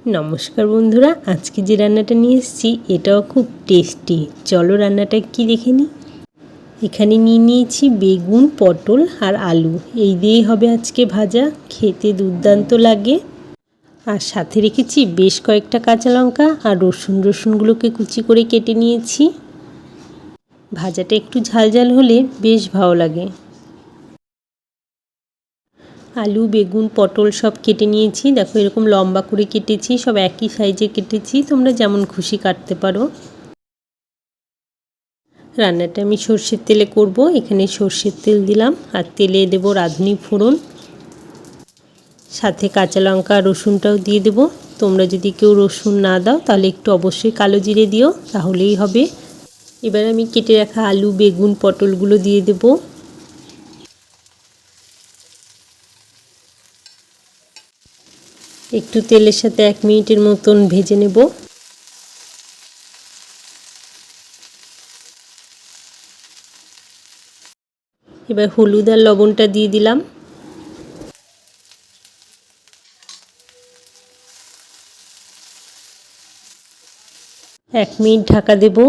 নমস্কার বন্ধুরা, আজকে যে রান্নাটা নিয়ে এসেছি এটাও খুব টেস্টি। চলো রান্নাটা কি দেখে নিই। এখানে নিয়ে নিয়েছি বেগুন, পটল আর আলু, এই দিয়েই হবে আজকে ভাজা। খেতে দুর্দান্ত লাগে। আর সাথে রেখেছি বেশ কয়েকটা কাঁচা লঙ্কা আর রসুনগুলোকে কুচি করে কেটে নিয়েছি। ভাজাটা একটু ঝাল ঝাল হলে বেশ ভালো লাগে। আলু, বেগুন, পটল সব কেটে নিয়েছি। দেখো এরকম লম্বা করে কেটেছি, সব একই সাইজে কেটেছি, তোমরা যেমন খুশি কাটতে পারো। রান্নাটা আমি সর্ষের তেলে করব। এখানে সর্ষের তেল দিলাম আর তেলে দেব রাঁধুনি ফোড়ন, সাথে কাঁচা লঙ্কা রসুনটাও দিয়ে দেব। তোমরা যদি কেউ রসুন না দাও তাহলে একটু অবশ্যই কালো জিরে দিও, তাহলেই হবে। এবার আমি কেটে রাখা আলু, বেগুন, পটলগুলো দিয়ে দেব। একটু তেলের সাথে 1 মিনিটের মতন ভেজে নেব। এবার হলুদ আর লবণটা দিয়ে দিলাম। এক মিনিট ঢাকা দেব।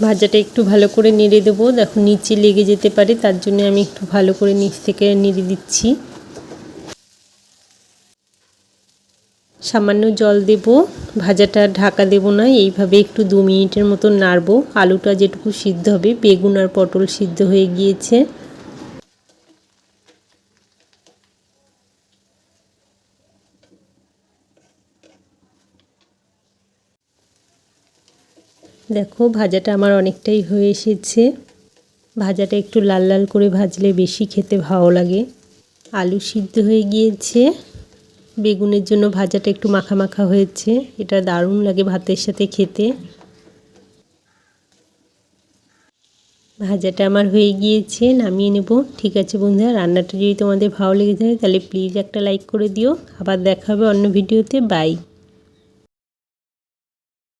ভাজাটা একটু ভালো করে নেড়ে দেবো। দেখো নিচে লেগে যেতে পারে, তার জন্য আমি একটু ভালো করে নিচ থেকে নেড়ে দিচ্ছি। সামান্য জল দেব, ভাজাটা ঢাকা দেব না, এইভাবে একটু 2 মিনিটের মতো নাড়বো। আলুটা যেটুকু সিদ্ধ হবে, বেগুন আর পটল সিদ্ধ হয়ে গিয়েছে। দেখো ভাজাটা আমার অনেকটাই হয়ে এসেছে। ভাজাটা একটু লাল লাল করে ভাজলে বেশি খেতে ভালো লাগে। আলু সিদ্ধ হয়ে গিয়েছে, বেগুনের জন্য ভাজাটা একটু মাখা মাখা হয়েছে, এটা দারুণ লাগে ভাতের সাথে খেতে। ভাজাটা আমার হয়ে গিয়েছে, নামিয়ে নেব। ঠিক আছে বন্ধুরা, রান্নাটা যদি তোমাদের ভালো লেগে থাকে তাহলে প্লিজ একটা লাইক করে দিও। আবার দেখা হবে অন্য ভিডিওতে। বাই।